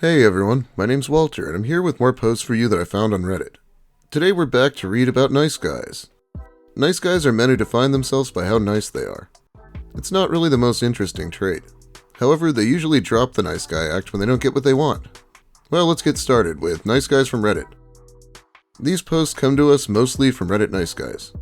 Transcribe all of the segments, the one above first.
Hey everyone, my name's Walter, and I'm here with more posts for you that I found on Reddit. Today we're back to read about nice guys. Nice guys are men who define themselves by how nice they are. It's not really the most interesting trait. However, they usually drop the nice guy act when they don't get what they want. Well, let's get started with nice guys from Reddit. These posts come to us mostly from Reddit nice guys.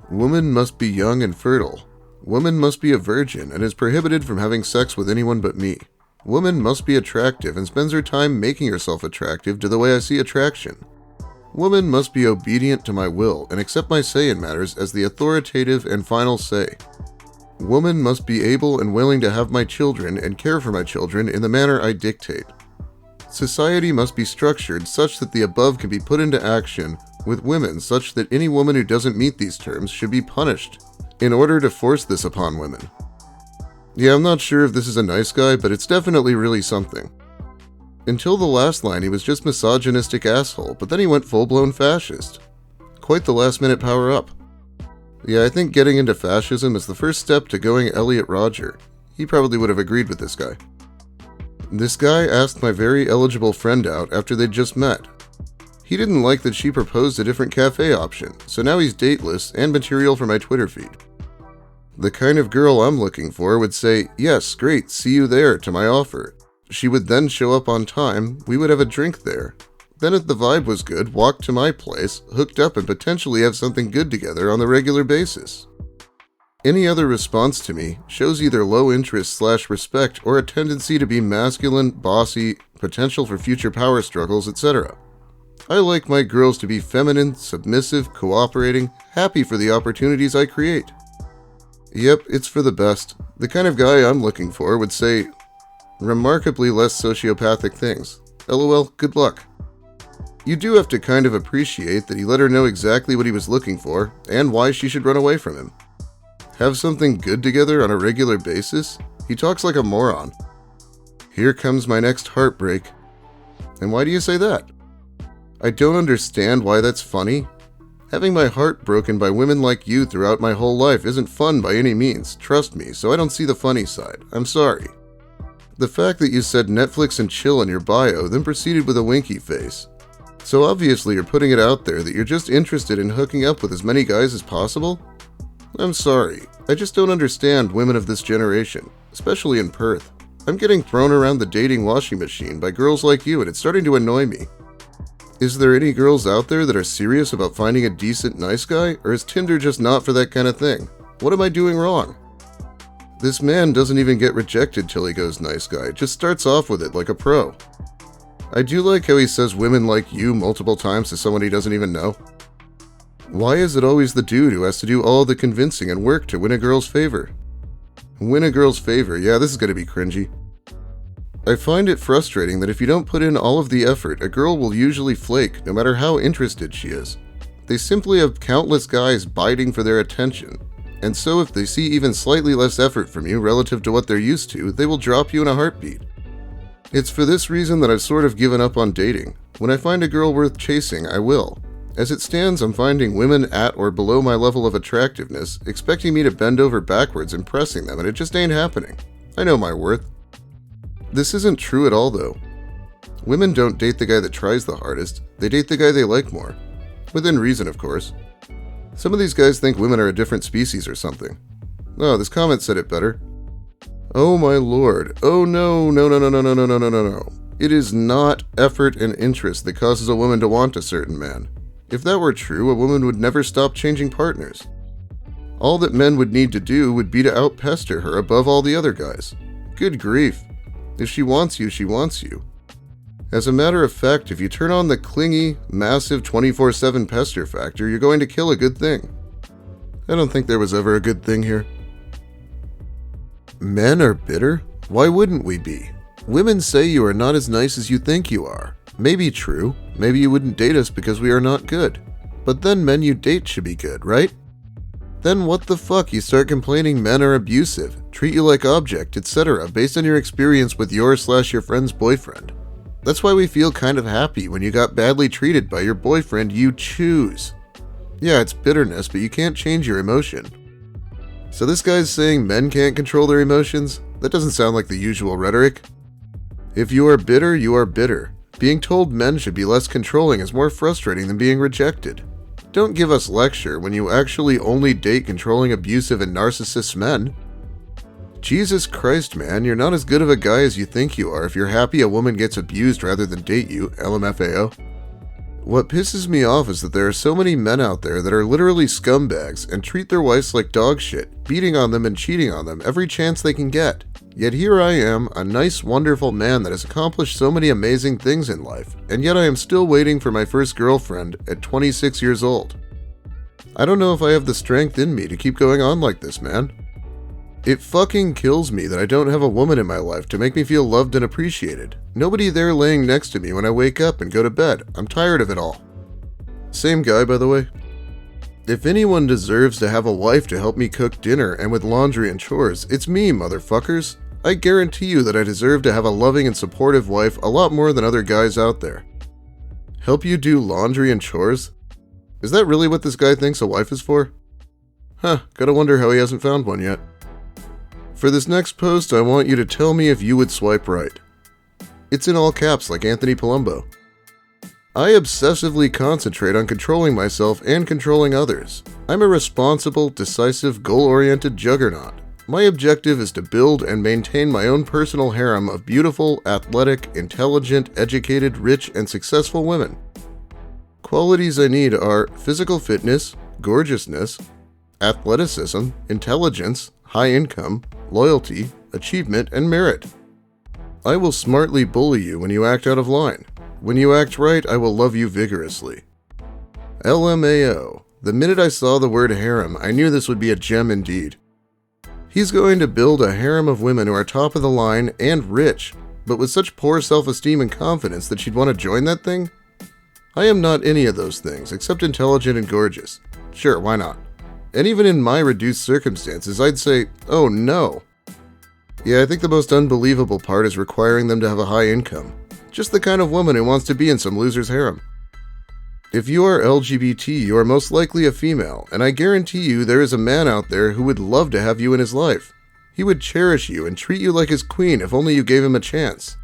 Woman must be young and fertile. Woman must be a virgin and is prohibited from having sex with anyone but me. Woman must be attractive and spends her time making herself attractive to the way I see attraction. Woman must be obedient to my will and accept my say in matters as the authoritative and final say. Woman must be able and willing to have my children and care for my children in the manner I dictate. Society must be structured such that the above can be put into action with women such that any woman who doesn't meet these terms should be punished in order to force this upon women. Yeah, I'm not sure if this is a nice guy, but it's definitely really something. Until the last line, he was just misogynistic asshole, but then he went full-blown fascist. Quite the last-minute power-up. Yeah, I think getting into fascism is the first step to going Elliot Rodger. He probably would have agreed with this guy. This guy asked my very eligible friend out after they'd just met. He didn't like that she proposed a different cafe option, so now he's dateless and material for my Twitter feed. The kind of girl I'm looking for would say, "Yes, great, see you there," to my offer. She would then show up on time, we would have a drink there. Then if the vibe was good, walk to my place, hooked up and potentially have something good together on the regular basis. Any other response to me shows either low interest/respect or a tendency to be masculine, bossy, potential for future power struggles, etc. I like my girls to be feminine, submissive, cooperating, happy for the opportunities I create. Yep, it's for the best. The kind of guy I'm looking for would say remarkably less sociopathic things. LOL, good luck. You do have to kind of appreciate that he let her know exactly what he was looking for and why she should run away from him. Have something good together on a regular basis? He talks like a moron. Here comes my next heartbreak. And why do you say that? I don't understand why that's funny. Having my heart broken by women like you throughout my whole life isn't fun by any means, trust me, so I don't see the funny side. I'm sorry. The fact that you said Netflix and chill in your bio, then proceeded with a winky face. So obviously you're putting it out there that you're just interested in hooking up with as many guys as possible? I'm sorry, I just don't understand women of this generation, especially in Perth. I'm getting thrown around the dating washing machine by girls like you and it's starting to annoy me. Is there any girls out there that are serious about finding a decent nice guy, or is Tinder just not for that kind of thing? What am I doing wrong? This man doesn't even get rejected till he goes nice guy, just starts off with it like a pro. I do like how he says women like you multiple times to someone he doesn't even know. Why is it always the dude who has to do all the convincing and work to win a girl's favor? Win a girl's favor, yeah, this is gonna be cringy. I find it frustrating that if you don't put in all of the effort, a girl will usually flake, no matter how interested she is. They simply have countless guys biting for their attention, and so if they see even slightly less effort from you relative to what they're used to, they will drop you in a heartbeat. It's for this reason that I've sort of given up on dating. When I find a girl worth chasing, I will. As it stands, I'm finding women at or below my level of attractiveness, expecting me to bend over backwards impressing them, and it just ain't happening. I know my worth. This isn't true at all, though. Women don't date the guy that tries the hardest, they date the guy they like more. Within reason, of course. Some of these guys think women are a different species or something. Oh, this comment said it better. Oh my lord. Oh no. It is not effort and interest that causes a woman to want a certain man. If that were true, a woman would never stop changing partners. All that men would need to do would be to outpester her above all the other guys. Good grief. If she wants you, she wants you. As a matter of fact, if you turn on the clingy, massive 24/7 pester factor, you're going to kill a good thing. I don't think there was ever a good thing here. Men are bitter? Why wouldn't we be? Women say you are not as nice as you think you are. Maybe true. Maybe you wouldn't date us because we are not good. But then men you date should be good, right? Then what the fuck you start complaining men are abusive, treat you like object, etc. based on your experience with your friend's boyfriend. That's why we feel kind of happy when you got badly treated by your boyfriend you choose. Yeah, it's bitterness, but you can't change your emotion. So this guy's saying men can't control their emotions? That doesn't sound like the usual rhetoric. If you are bitter, you are bitter. Being told men should be less controlling is more frustrating than being rejected. Don't give us lecture when you actually only date controlling, abusive, and narcissist men. Jesus Christ, man, you're not as good of a guy as you think you are if you're happy a woman gets abused rather than date you, LMFAO. What pisses me off is that there are so many men out there that are literally scumbags and treat their wives like dog shit, beating on them and cheating on them every chance they can get. Yet here I am, a nice, wonderful man that has accomplished so many amazing things in life, and yet I am still waiting for my first girlfriend at 26 years old. I don't know if I have the strength in me to keep going on like this, man. It fucking kills me that I don't have a woman in my life to make me feel loved and appreciated. Nobody there laying next to me when I wake up and go to bed. I'm tired of it all. Same guy, by the way. If anyone deserves to have a wife to help me cook dinner and with laundry and chores, it's me, motherfuckers. I guarantee you that I deserve to have a loving and supportive wife a lot more than other guys out there. Help you do laundry and chores? Is that really what this guy thinks a wife is for? Huh, gotta wonder how he hasn't found one yet. For this next post, I want you to tell me if you would swipe right. It's in all caps like Anthony Palumbo. I obsessively concentrate on controlling myself and controlling others. I'm a responsible, decisive, goal-oriented juggernaut. My objective is to build and maintain my own personal harem of beautiful, athletic, intelligent, educated, rich, and successful women. Qualities I need are physical fitness, gorgeousness, athleticism, intelligence, high income, loyalty, achievement, and merit. I will smartly bully you when you act out of line. When you act right, I will love you vigorously. LMAO. The minute I saw the word harem, I knew this would be a gem indeed. He's going to build a harem of women who are top of the line and rich, but with such poor self-esteem and confidence that she'd want to join that thing? I am not any of those things, except intelligent and gorgeous. Sure, why not? And even in my reduced circumstances, I'd say, oh no. Yeah, I think the most unbelievable part is requiring them to have a high income. Just the kind of woman who wants to be in some loser's harem. If you are LGBT, you are most likely a female, and I guarantee you there is a man out there who would love to have you in his life. He would cherish you and treat you like his queen if only you gave him a chance.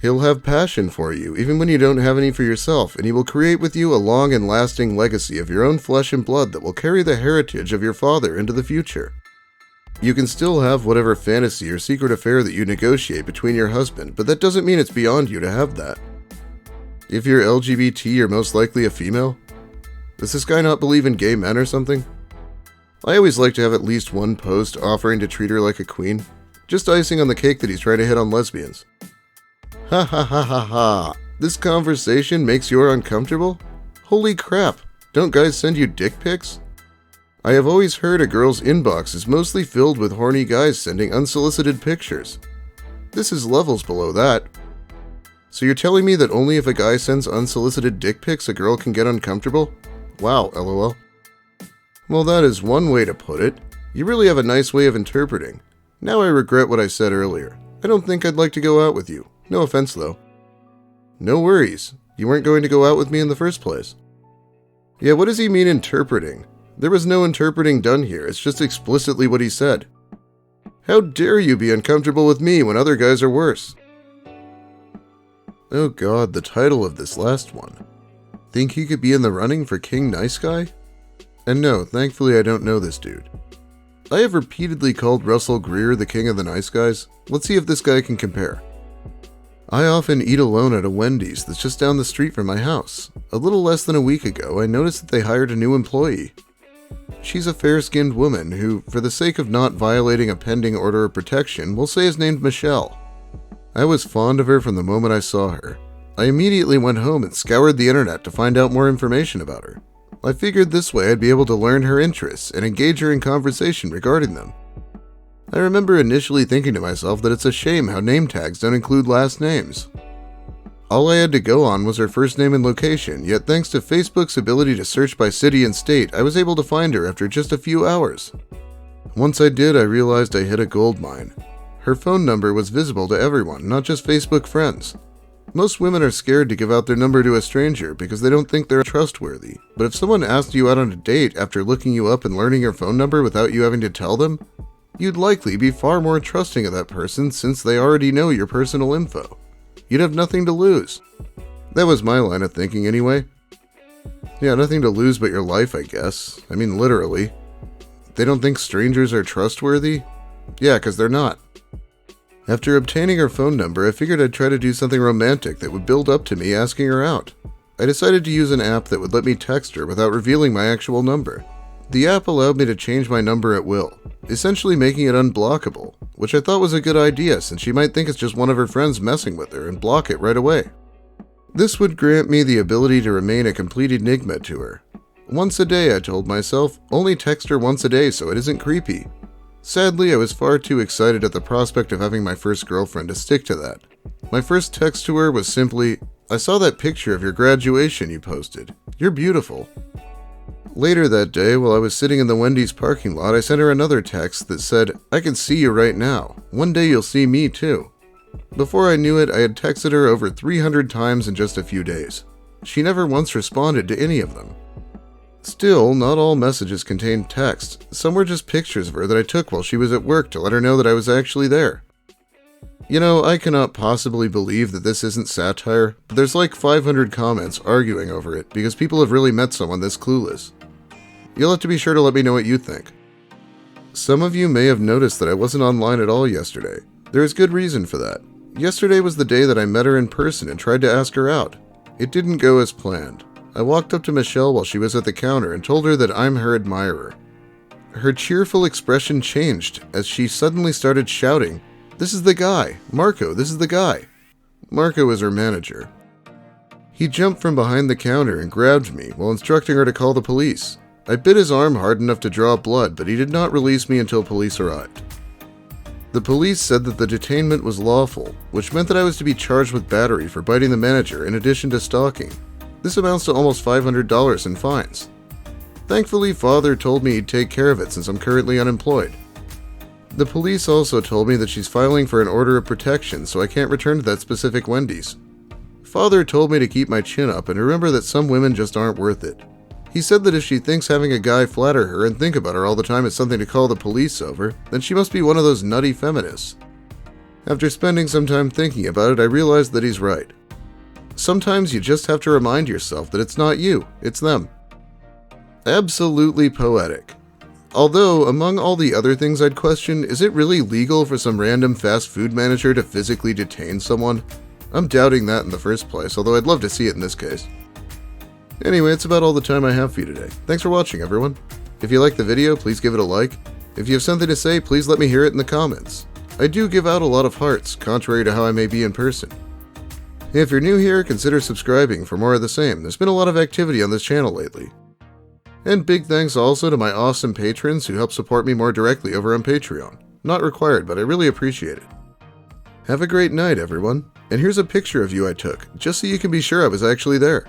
He'll have passion for you, even when you don't have any for yourself, and he will create with you a long and lasting legacy of your own flesh and blood that will carry the heritage of your father into the future. You can still have whatever fantasy or secret affair that you negotiate between your husband, but that doesn't mean it's beyond you to have that. If you're LGBT, you're most likely a female? Does this guy not believe in gay men or something? I always like to have at least one post offering to treat her like a queen. Just icing on the cake that he's trying to hit on lesbians. Ha ha ha ha ha. This conversation makes you uncomfortable? Holy crap, don't guys send you dick pics? I have always heard a girl's inbox is mostly filled with horny guys sending unsolicited pictures. This is levels below that. So you're telling me that only if a guy sends unsolicited dick pics a girl can get uncomfortable? Wow, lol. Well, that is one way to put it. You really have a nice way of interpreting. Now I regret what I said earlier. I don't think I'd like to go out with you. No offense, though. No worries. You weren't going to go out with me in the first place. Yeah, what does he mean interpreting? There was no interpreting done here. It's just explicitly what he said. How dare you be uncomfortable with me when other guys are worse? Oh god, the title of this last one. Think he could be in the running for King Nice Guy? And no, thankfully I don't know this dude. I have repeatedly called Russell Greer the king of the nice guys. Let's see if this guy can compare. I often eat alone at a Wendy's that's just down the street from my house. A little less than a week ago, I noticed that they hired a new employee. She's a fair-skinned woman who, for the sake of not violating a pending order of protection, we'll say is named Michelle. I was fond of her from the moment I saw her. I immediately went home and scoured the internet to find out more information about her. I figured this way I'd be able to learn her interests and engage her in conversation regarding them. I remember initially thinking to myself that it's a shame how name tags don't include last names. All I had to go on was her first name and location, yet thanks to Facebook's ability to search by city and state, I was able to find her after just a few hours. Once I did, I realized I hit a gold mine. Her phone number was visible to everyone, not just Facebook friends. Most women are scared to give out their number to a stranger because they don't think they're trustworthy. But if someone asked you out on a date after looking you up and learning your phone number without you having to tell them, you'd likely be far more trusting of that person since they already know your personal info. You'd have nothing to lose. That was my line of thinking anyway. Yeah, nothing to lose but your life, I guess. I mean, literally. They don't think strangers are trustworthy? Yeah, 'cause they're not. After obtaining her phone number, I figured I'd try to do something romantic that would build up to me asking her out. I decided to use an app that would let me text her without revealing my actual number. The app allowed me to change my number at will, essentially making it unblockable, which I thought was a good idea since she might think it's just one of her friends messing with her and block it right away. This would grant me the ability to remain a complete enigma to her. Once a day, I told myself, only text her once a day so it isn't creepy. Sadly, I was far too excited at the prospect of having my first girlfriend to stick to that. My first text to her was simply, "I saw that picture of your graduation you posted. You're beautiful." Later that day, while I was sitting in the Wendy's parking lot, I sent her another text that said, "I can see you right now. One day you'll see me too." Before I knew it, I had texted her over 300 times in just a few days. She never once responded to any of them. Still, not all messages contained text. Some were just pictures of her that I took while she was at work to let her know that I was actually there. You know, I cannot possibly believe that this isn't satire, but there's like 500 comments arguing over it because people have really met someone this clueless. You'll have to be sure to let me know what you think. Some of you may have noticed that I wasn't online at all yesterday. There is good reason for that. Yesterday was the day that I met her in person and tried to ask her out. It didn't go as planned. I walked up to Michelle while she was at the counter and told her that I'm her admirer. Her cheerful expression changed as she suddenly started shouting, "This is the guy! Marco, this is the guy!" Marco is her manager. He jumped from behind the counter and grabbed me while instructing her to call the police. I bit his arm hard enough to draw blood, but he did not release me until police arrived. The police said that the detainment was lawful, which meant that I was to be charged with battery for biting the manager in addition to stalking. This amounts to almost $500 in fines. Thankfully, Father told me he'd take care of it since I'm currently unemployed. The police also told me that she's filing for an order of protection, so I can't return to that specific Wendy's. Father told me to keep my chin up and remember that some women just aren't worth it. He said that if she thinks having a guy flatter her and think about her all the time is something to call the police over, then she must be one of those nutty feminists. After spending some time thinking about it, I realized that he's right. Sometimes you just have to remind yourself that it's not you, it's them. Absolutely poetic. Although, among all the other things I'd question, is it really legal for some random fast food manager to physically detain someone? I'm doubting that in the first place, although I'd love to see it in this case. Anyway, it's about all the time I have for you today. Thanks for watching, everyone. If you liked the video, please give it a like. If you have something to say, please let me hear it in the comments. I do give out a lot of hearts, contrary to how I may be in person. If you're new here, consider subscribing for more of the same. There's been a lot of activity on this channel lately. And big thanks also to my awesome patrons who help support me more directly over on Patreon. Not required, but I really appreciate it. Have a great night, everyone. And here's a picture of you I took, just so you can be sure I was actually there.